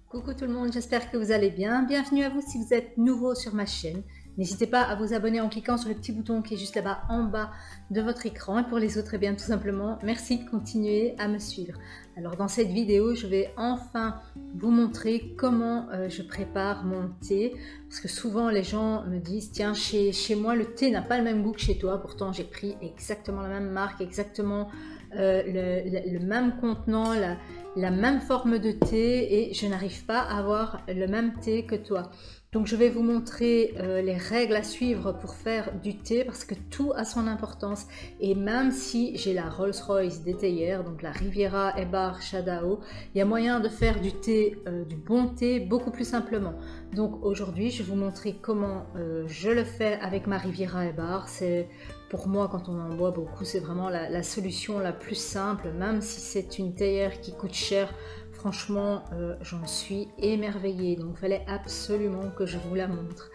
Coucou tout le monde, j'espère que vous allez bien. Bienvenue à vous si vous êtes nouveau sur ma chaîne. N'hésitez pas à vous abonner en cliquant sur le petit bouton qui est juste là-bas en bas de votre écran. Et pour les autres, eh bien tout simplement, merci de continuer à me suivre. Alors dans cette vidéo, je vais enfin vous montrer comment je prépare mon thé. Parce que souvent les gens me disent, tiens, chez moi le thé n'a pas le même goût que chez toi. Pourtant j'ai pris exactement la même marque, exactement le même contenant, la même forme de thé et je n'arrive pas à avoir le même thé que toi. Donc je vais vous montrer les règles à suivre pour faire du thé parce que tout a son importance. Et même si j'ai la Rolls-Royce des théières, donc la Riviera Ebar Shadao, il y a moyen de faire du thé, du bon thé beaucoup plus simplement. Donc aujourd'hui je vais vous montrer comment je le fais avec ma Riviera Ebar. C'est pour moi, quand on en boit beaucoup, c'est vraiment la solution la plus simple, même si c'est une théière qui coûte cher. Franchement, j'en suis émerveillée, donc il fallait absolument que je vous la montre.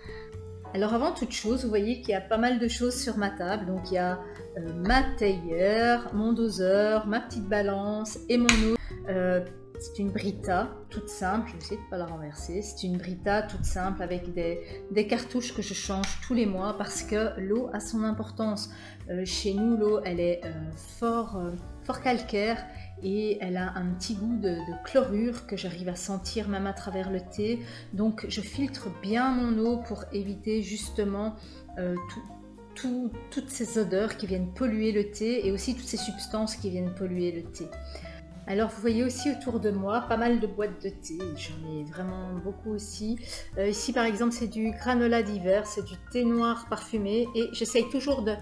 Alors avant toute chose, vous voyez qu'il y a pas mal de choses sur ma table. Donc il y a ma théière, mon doseur, ma petite balance et mon eau. C'est une Brita toute simple, je vais essayer de ne pas la renverser. C'est une Brita toute simple avec des cartouches que je change tous les mois parce que l'eau a son importance. Chez nous, l'eau, elle est fort calcaire et elle a un petit goût de chlorure que j'arrive à sentir même à travers le thé. Donc je filtre bien mon eau pour éviter justement toutes ces odeurs qui viennent polluer le thé et aussi toutes ces substances qui viennent polluer le thé. Alors vous voyez aussi autour de moi pas mal de boîtes de thé, j'en ai vraiment beaucoup aussi. Ici par exemple c'est du granola d'hiver, c'est du thé noir parfumé et j'essaye toujours de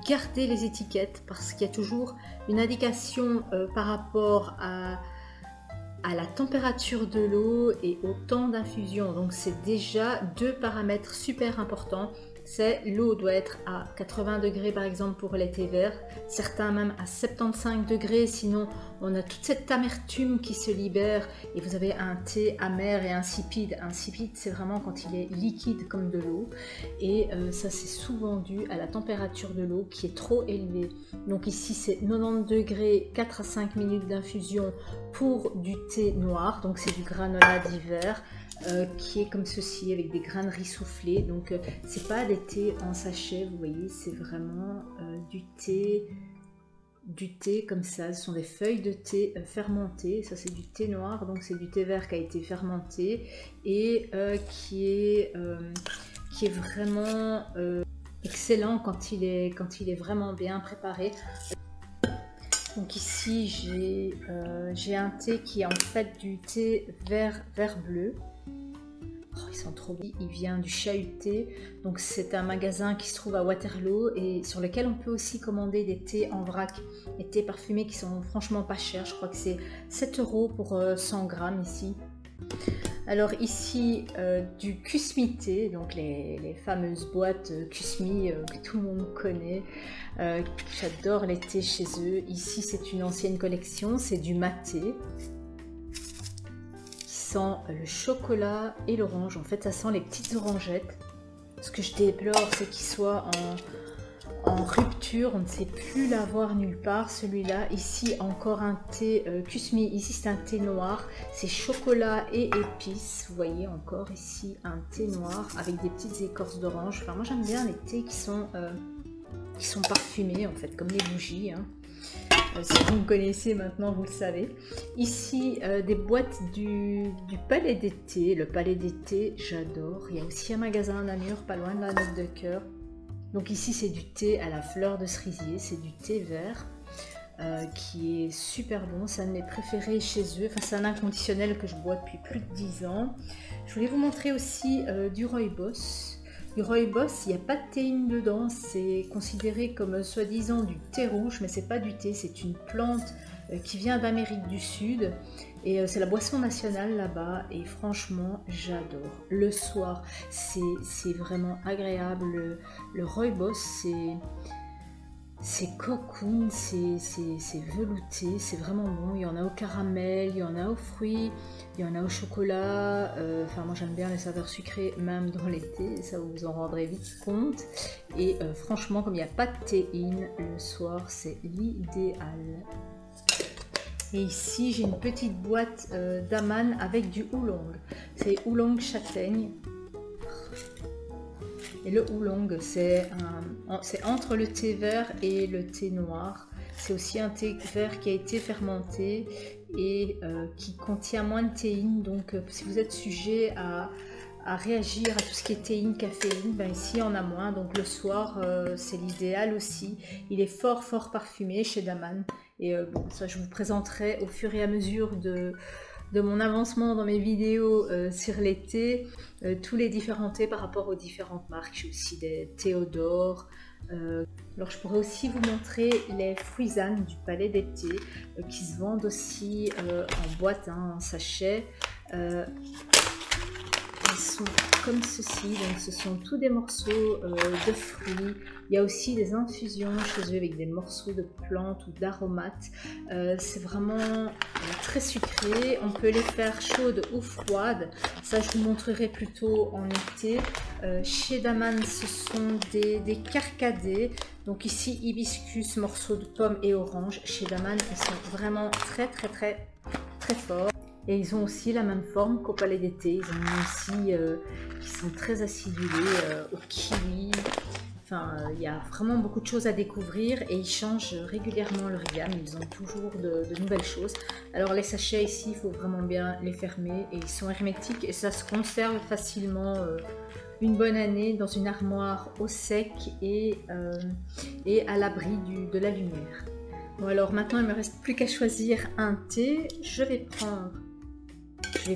garder les étiquettes parce qu'il y a toujours une indication par rapport à la température de l'eau et au temps d'infusion. Donc c'est déjà deux paramètres super importants. C'est l'eau doit être à 80 degrés par exemple pour les thés verts, certains même à 75 degrés, sinon on a toute cette amertume qui se libère et vous avez un thé amer et insipide. Insipide c'est vraiment quand il est liquide comme de l'eau et ça c'est souvent dû à la température de l'eau qui est trop élevée. Donc ici c'est 90 degrés, 4 à 5 minutes d'infusion pour du thé noir, donc c'est du granola d'hiver. Qui est comme ceci avec des grains de riz soufflés. Donc c'est pas des thés en sachet, vous voyez, c'est vraiment du thé comme ça. Ce sont des feuilles de thé fermentées. Ça c'est du thé noir, donc c'est du thé vert qui a été fermenté et qui est vraiment excellent quand il est vraiment bien préparé. Donc ici j'ai un thé qui est en fait du thé vert bleu. Oh, ils sont trop beaux. Il vient du Chahuté, donc c'est un magasin qui se trouve à Waterloo et sur lequel on peut aussi commander des thés en vrac, des thés parfumés qui sont franchement pas chers. Je crois que c'est 7 € pour 100 grammes ici. Alors ici du Kusmi thé, donc les fameuses boîtes Kusmi que tout le monde connaît. J'adore les thés chez eux. Ici c'est une ancienne collection, c'est du maté. Sent le chocolat et l'orange. En fait ça sent les petites orangettes. Ce que je déplore c'est qu'il soit en rupture, on ne sait plus l'avoir nulle part celui-là. Ici encore un thé Kusmi, ici c'est un thé noir, c'est chocolat et épices. Vous voyez encore ici un thé noir avec des petites écorces d'orange. Enfin moi j'aime bien les thés qui sont parfumés en fait, comme les bougies hein. Si vous me connaissez maintenant, vous le savez. Ici, des boîtes du Palais des Thés. Le Palais des Thés, j'adore. Il y a aussi un magasin à Namur, pas loin de la Note de Cœur. Donc ici, c'est du thé à la fleur de cerisier. C'est du thé vert qui est super bon. C'est un de mes préférés chez eux. Enfin, c'est un inconditionnel que je bois depuis plus de 10 ans. Je voulais vous montrer aussi du Rooibos. Du Rooibos, il n'y a pas de théine dedans, c'est considéré comme soi-disant du thé rouge, mais c'est pas du thé, c'est une plante qui vient d'Amérique du Sud et c'est la boisson nationale là-bas et franchement j'adore. Le soir, c'est vraiment agréable. Le Rooibos, c'est cocoon, c'est velouté, c'est vraiment bon. Il y en a au caramel, il y en a aux fruits, il y en a au chocolat. Enfin, moi j'aime bien les saveurs sucrées, même dans l'été, ça vous en rendrez vite compte. Et franchement, comme il n'y a pas de théine, le soir c'est l'idéal. Et ici, j'ai une petite boîte d'Aman avec du oolong. C'est oolong châtaigne. Et le oolong, c'est entre le thé vert et le thé noir. C'est aussi un thé vert qui a été fermenté et qui contient moins de théine. Donc, si vous êtes sujet à réagir à tout ce qui est théine, caféine, ben ici on a moins. Donc le soir, c'est l'idéal aussi. Il est fort parfumé chez Daman. Et bon, ça je vous présenterai au fur et à mesure de mon avancement dans mes vidéos sur les thés, tous les différents thés par rapport aux différentes marques. J'ai aussi des Théodore. Alors je pourrais aussi vous montrer les fruisanes du Palais des Thés qui se vendent aussi en boîte, hein, en sachet. Ils sont comme ceci, donc ce sont tous des morceaux de fruits. Il y a aussi des infusions chez eux avec des morceaux de plantes ou d'aromates. C'est vraiment très sucré. On peut les faire chaudes ou froides. Ça, je vous montrerai plutôt en été. Chez Daman, ce sont des carcadés. Donc ici, hibiscus, morceaux de pommes et orange. Chez Daman, ils sont vraiment très forts. Et ils ont aussi la même forme qu'au Palais des Thés. Ils en ont aussi qui sont très acidulés, au kiwi. Enfin, il y a vraiment beaucoup de choses à découvrir et ils changent régulièrement leur gamme. Ils ont toujours de nouvelles choses. Alors les sachets ici, il faut vraiment bien les fermer et ils sont hermétiques et ça se conserve facilement une bonne année dans une armoire au sec et à l'abri de la lumière. Bon, alors maintenant, il ne me reste plus qu'à choisir un thé. Je vais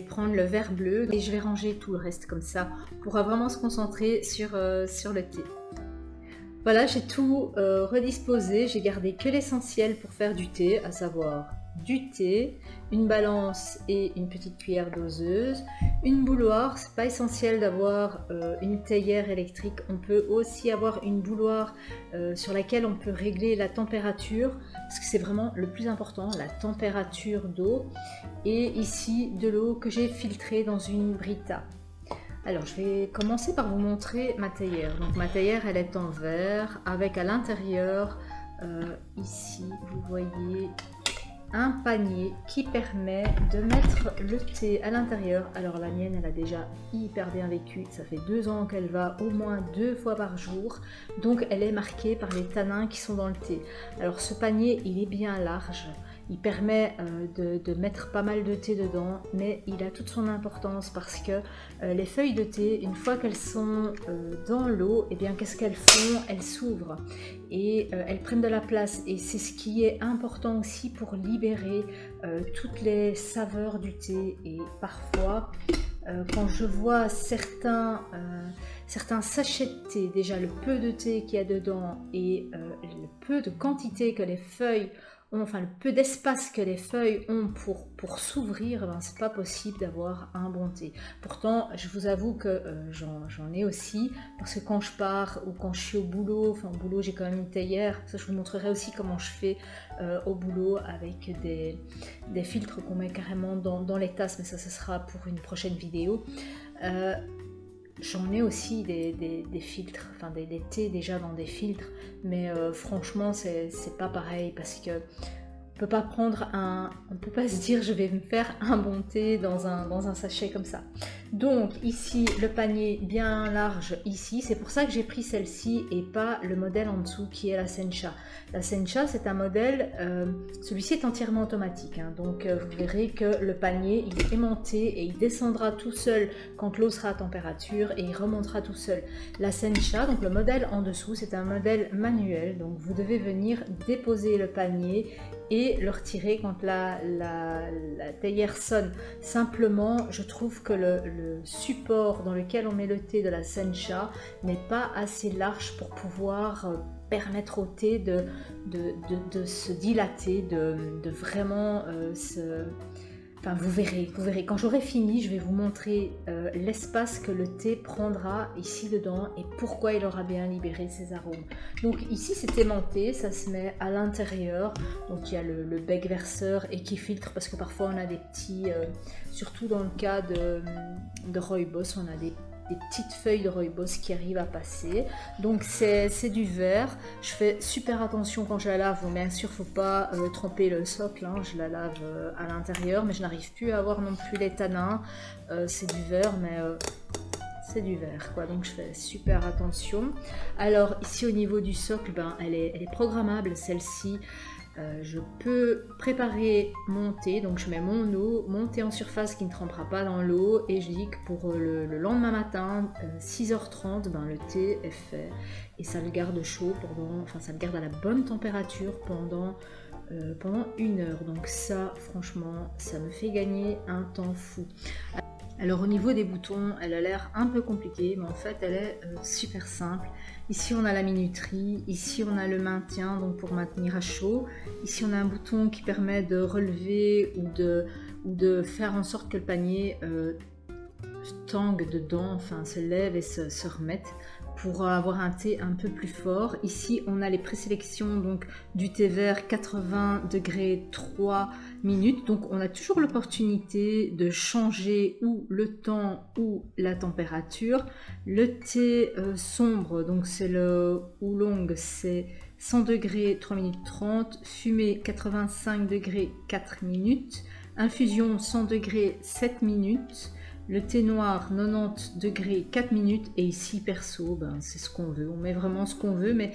prendre le vert bleu et je vais ranger tout le reste comme ça. On pourra vraiment se concentrer sur le thé. Voilà, j'ai tout redisposé. J'ai gardé que l'essentiel pour faire du thé, à savoir du thé, une balance et une petite cuillère doseuse, une bouilloire. C'est pas essentiel d'avoir une théière électrique. On peut aussi avoir une bouilloire sur laquelle on peut régler la température parce que c'est vraiment le plus important, la température d'eau. Et ici de l'eau que j'ai filtrée dans une Brita. Alors je vais commencer par vous montrer ma théière. Donc ma théière, elle est en verre avec à l'intérieur ici vous voyez un panier qui permet de mettre le thé à l'intérieur. Alors la mienne, elle a déjà hyper bien vécu, ça fait 2 ans qu'elle va au moins 2 fois par jour, donc elle est marquée par les tanins qui sont dans le thé. Alors ce panier, il est bien large, il permet de mettre pas mal de thé dedans, mais il a toute son importance parce que les feuilles de thé, une fois qu'elles sont dans l'eau, et bien qu'est-ce qu'elles font? Elles s'ouvrent et elles prennent de la place, et c'est ce qui est important aussi pour libérer toutes les saveurs du thé. Et parfois quand je vois certains sachets de thé, déjà le peu de thé qu'il y a dedans et le peu de quantité que les feuilles ont, enfin le peu d'espace que les feuilles ont pour s'ouvrir, ben, c'est pas possible d'avoir un bon thé. Pourtant, je vous avoue que j'en ai aussi, parce que quand je pars ou quand je suis au boulot, enfin au boulot j'ai quand même une théière, ça je vous montrerai aussi comment je fais au boulot avec des filtres qu'on met carrément dans les tasses, mais ça ce sera pour une prochaine vidéo. J'en ai aussi des filtres, enfin des thés déjà dans des filtres, mais franchement c'est pas pareil parce que on peut pas se dire je vais me faire un bon thé dans un sachet comme ça. Donc ici le panier bien large ici, c'est pour ça que j'ai pris celle-ci et pas le modèle en dessous qui est la Sencha. La Sencha c'est un modèle, celui-ci est entièrement automatique, hein, donc vous verrez que le panier il est aimanté et il descendra tout seul quand l'eau sera à température et il remontera tout seul. La Sencha, donc le modèle en dessous, c'est un modèle manuel, donc vous devez venir déposer le panier et le retirer quand la théière sonne. Simplement, je trouve que le support dans lequel on met le thé de la Sencha n'est pas assez large pour pouvoir permettre au thé de se dilater, de vraiment se... Enfin, vous verrez, quand j'aurai fini, je vais vous montrer l'espace que le thé prendra ici dedans et pourquoi il aura bien libéré ses arômes. Donc ici c'est aimanté, ça se met à l'intérieur, donc il y a le bec verseur et qui filtre parce que parfois on a des petits, surtout dans le cas de Rooibos, on a des des petites feuilles de rooibos qui arrivent à passer. Donc c'est du verre. Je fais super attention quand je la lave. Bon, bien sûr, il ne faut pas tremper le socle, hein. Je la lave à l'intérieur, mais je n'arrive plus à avoir non plus les tanins. C'est du verre, mais c'est du verre, quoi. Donc je fais super attention. Alors ici au niveau du socle, ben, elle est programmable, celle-ci. Je peux préparer mon thé, donc je mets mon thé en surface qui ne trempera pas dans l'eau, et je dis que pour le lendemain matin, 6h30, ben, le thé est fait, et ça le garde chaud pendant, enfin ça le garde à la bonne température pendant 1 heure. Donc ça, franchement, ça me fait gagner un temps fou. Alors au niveau des boutons, elle a l'air un peu compliquée, mais en fait elle est super simple. Ici on a la minuterie, ici on a le maintien, donc pour maintenir à chaud. Ici on a un bouton qui permet de relever ou de faire en sorte que le panier tangue dedans, enfin se lève et se remette, pour avoir un thé un peu plus fort. Ici on a les présélections donc du thé vert 80 degrés 3 minutes, donc on a toujours l'opportunité de changer ou le temps ou la température. Le thé sombre, donc c'est le oolong, c'est 100 degrés 3 minutes 30, fumée 85 degrés 4 minutes, infusion 100 degrés 7 minutes, le thé noir 90 degrés 4 minutes, et ici perso, ben, c'est ce qu'on veut, on met vraiment ce qu'on veut, mais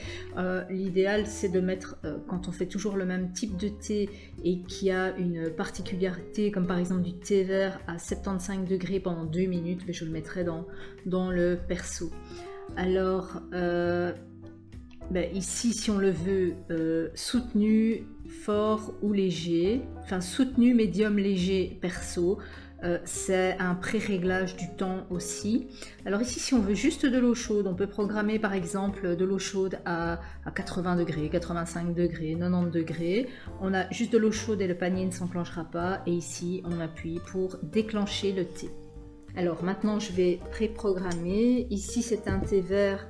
l'idéal c'est de mettre, quand on fait toujours le même type de thé et qui a une particularité, comme par exemple du thé vert à 75 degrés pendant 2 minutes, mais je le mettrai dans le perso. Alors ben, ici si on le veut soutenu, fort ou léger, enfin soutenu, médium, léger, perso. C'est un pré-réglage du temps aussi. Alors ici si on veut juste de l'eau chaude, on peut programmer par exemple de l'eau chaude à 80 degrés, 85 degrés, 90 degrés. On a juste de l'eau chaude et le panier ne s'enclenchera pas, et ici on appuie pour déclencher le thé. Alors maintenant je vais préprogrammer. Ici c'est un thé vert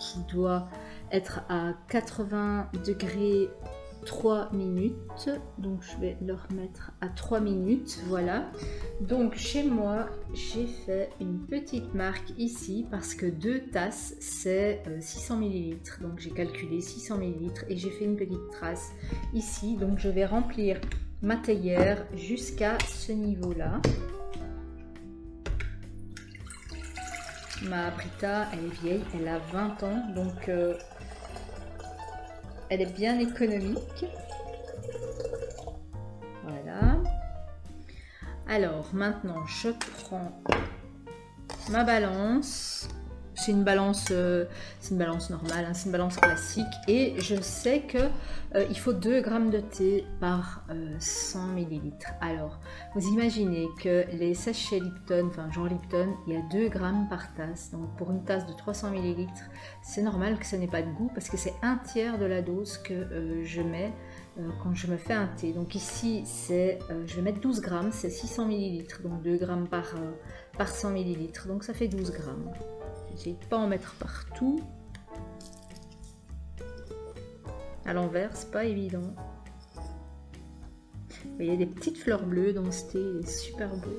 qui doit être à 80 degrés 3 minutes, donc je vais le remettre à 3 minutes, voilà. Donc chez moi j'ai fait une petite marque ici parce que 2 tasses c'est 600 ml, donc j'ai calculé 600 ml et j'ai fait une petite trace ici. Donc je vais remplir ma théière jusqu'à ce niveau là. Ma Brita elle est vieille, elle a 20 ans, donc elle est bien économique. Voilà. Alors maintenant je prends ma balance. C'est une balance normale, hein, c'est une balance classique, et je sais que il faut 2 grammes de thé par 100 ml. Alors vous imaginez que les sachets Lipton, enfin Jean Lipton, il y a 2 grammes par tasse, donc pour une tasse de 300 ml, c'est normal que ça n'ait pas de goût parce que c'est 1/3 de la dose que je mets quand je me fais un thé. Donc ici c'est, je vais mettre 12 grammes, c'est 600 ml, donc 2 grammes par 100 ml, donc ça fait 12 grammes. N'hésitez pas à en mettre partout. À l'envers, c'est pas évident. Il y a des petites fleurs bleues dans ce thé, il est super beau.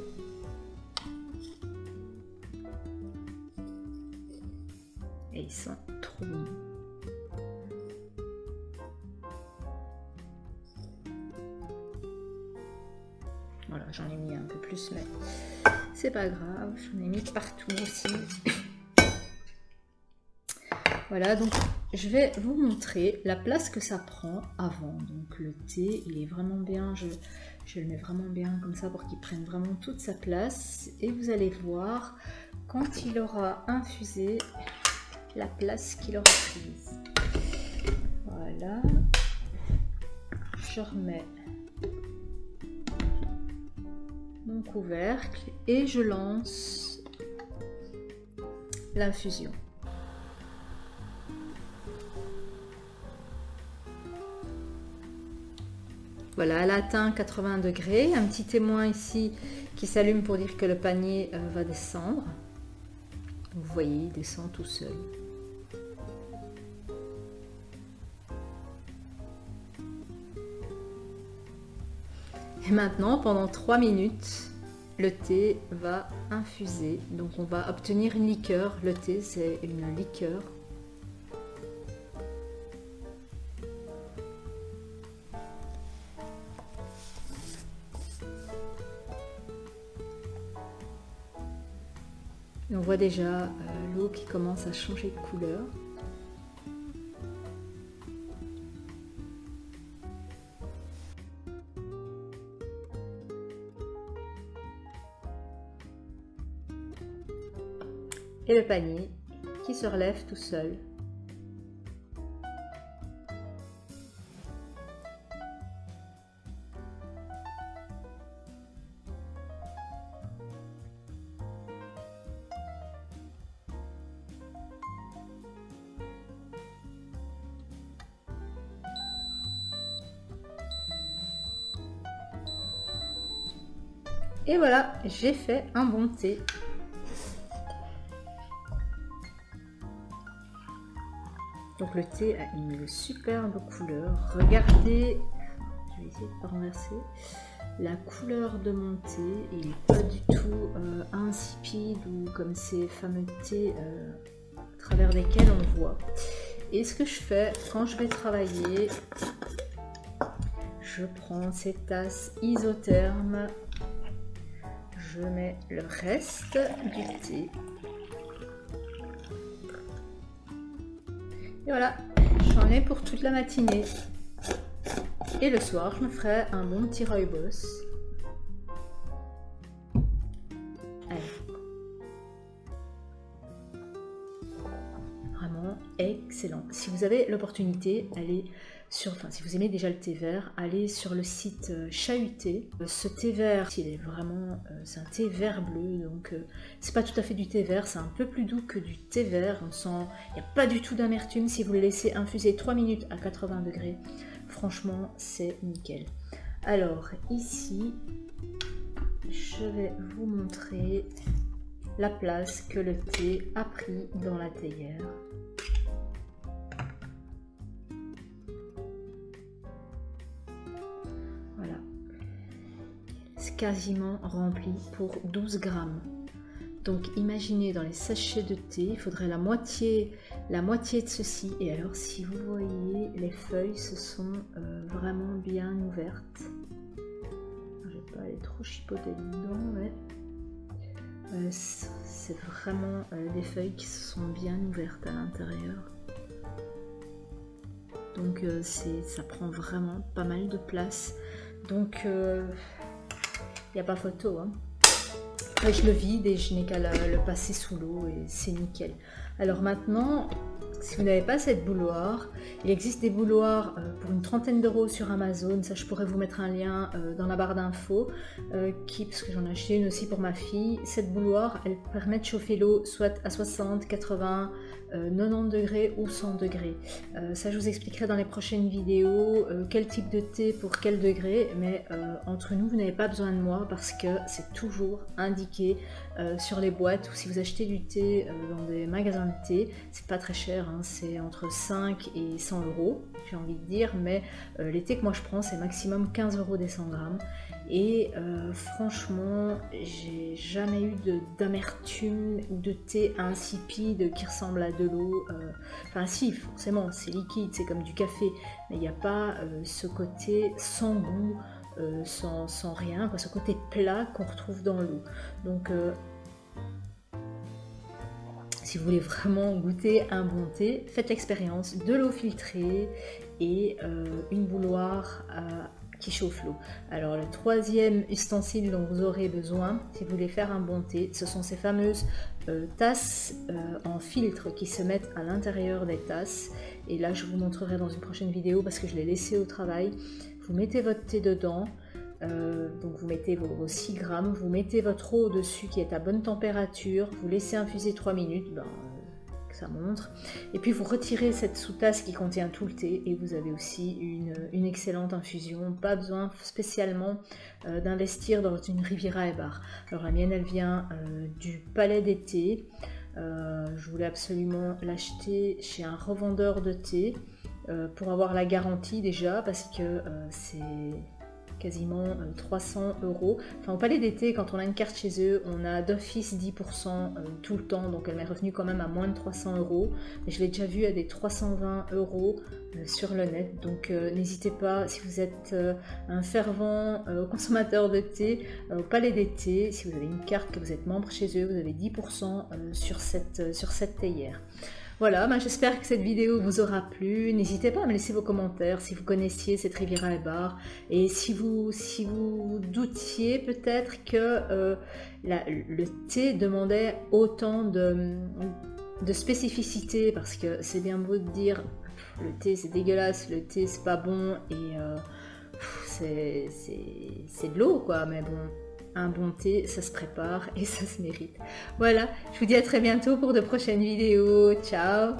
Et il sent trop bon. Voilà, j'en ai mis un peu plus, mais c'est pas grave, j'en ai mis partout aussi. Voilà, donc je vais vous montrer la place que ça prend avant. Donc le thé, il est vraiment bien, je le mets vraiment bien comme ça pour qu'il prenne vraiment toute sa place. Et vous allez voir, quand il aura infusé, la place qu'il aura prise. Voilà. Je remets mon couvercle et je lance l'infusion. Voilà, elle a atteint 80 degrés. Un petit témoin ici qui s'allume pour dire que le panier va descendre. Vous voyez, il descend tout seul. Et maintenant, pendant 3 minutes, le thé va infuser. Donc on va obtenir une liqueur. Le thé, c'est une liqueur. Et on voit déjà l'eau qui commence à changer de couleur. Et le panier qui se relève tout seul. Et voilà, j'ai fait un bon thé. Donc le thé a une superbe couleur. Regardez, je vais essayer de ne pas renverser. La couleur de mon thé, il n'est pas du tout insipide ou comme ces fameux thés à travers lesquels on voit. Et ce que je fais quand je vais travailler, je prends ces tasses isothermes, je mets le reste du thé. Et voilà, j'en ai pour toute la matinée. Et le soir, je me ferai un bon petit rooibos. Allez. Vraiment excellent. Si vous avez l'opportunité, allez sur, enfin si vous aimez déjà le thé vert, allez sur le site Chahuté. Ce thé vert, il est vraiment, c'est un thé vert bleu, donc c'est pas tout à fait du thé vert, c'est un peu plus doux que du thé vert. On sent, il n'y a pas du tout d'amertume si vous le laissez infuser 3 minutes à 80 degrés. Franchement, c'est nickel. Alors ici, je vais vous montrer la place que le thé a pris dans la théière. Voilà, c'est quasiment rempli pour 12 grammes. Donc imaginez dans les sachets de thé, il faudrait la moitié de ceci. Et alors si vous voyez, les feuilles se sont vraiment bien ouvertes. Je vais pas aller trop chipoter dedans, mais c'est vraiment des feuilles qui se sont bien ouvertes à l'intérieur. Donc ça prend vraiment pas mal de place. Donc il n'y a pas photo, hein. Je le vide et je n'ai qu'à le passer sous l'eau et c'est nickel. Alors maintenant, si vous n'avez pas cette bouilloire, il existe des bouilloires pour une trentaine d'euros sur Amazon. Ça, je pourrais vous mettre un lien dans la barre d'infos, parce que j'en ai acheté une aussi pour ma fille. Cette bouilloire, elle permet de chauffer l'eau soit à 60, 80, 90 degrés ou 100 degrés. Ça, je vous expliquerai dans les prochaines vidéos quel type de thé pour quel degré. Mais entre nous, vous n'avez pas besoin de moi parce que c'est toujours indiqué sur les boîtes, ou si vous achetez du thé dans des magasins de thé, c'est pas très cher, hein, c'est entre 5 et 100 euros, j'ai envie de dire, mais les thés que moi je prends, c'est maximum 15 euros des 100 grammes. Et franchement, j'ai jamais eu d'amertume ou de thé insipide qui ressemble à de l'eau. Enfin si, forcément, c'est liquide, c'est comme du café, mais il n'y a pas ce côté sans goût, sans rien, quoi, ce côté plat qu'on retrouve dans l'eau. Donc si vous voulez vraiment goûter un bon thé, faites l'expérience de l'eau filtrée et une bouilloire qui chauffe l'eau. Alors le troisième ustensile dont vous aurez besoin si vous voulez faire un bon thé, ce sont ces fameuses tasses en filtre qui se mettent à l'intérieur des tasses. Et là je vous montrerai dans une prochaine vidéo parce que je l'ai laissé au travail. Vous mettez votre thé dedans, donc vous mettez vos 6 grammes, vous mettez votre eau au-dessus qui est à bonne température, vous laissez infuser 3 minutes, que ça montre, et puis vous retirez cette sous-tasse qui contient tout le thé et vous avez aussi une excellente infusion. Pas besoin spécialement d'investir dans une Riviera Ebar. Alors la mienne elle vient du Palais des Thés. Je voulais absolument l'acheter chez un revendeur de thé pour avoir la garantie déjà, parce que quasiment 300 €. Enfin, au Palais d'été, quand on a une carte chez eux, on a d'office 10% tout le temps, donc elle m'est revenue quand même à moins de 300 €. Mais je l'ai déjà vue à des 320 € sur le net, donc n'hésitez pas, si vous êtes un fervent consommateur de thé, au Palais d'été, si vous avez une carte, que vous êtes membre chez eux, vous avez 10% sur cette théière. Voilà, ben j'espère que cette vidéo vous aura plu. N'hésitez pas à me laisser vos commentaires si vous connaissiez cette Riviera Ebar et si vous doutiez peut-être que le thé demandait autant de spécificité, parce que c'est bien beau de dire le thé c'est dégueulasse, le thé c'est pas bon et c'est de l'eau quoi, mais bon. Un bon thé, ça se prépare et ça se mérite. Voilà, je vous dis à très bientôt pour de prochaines vidéos. Ciao!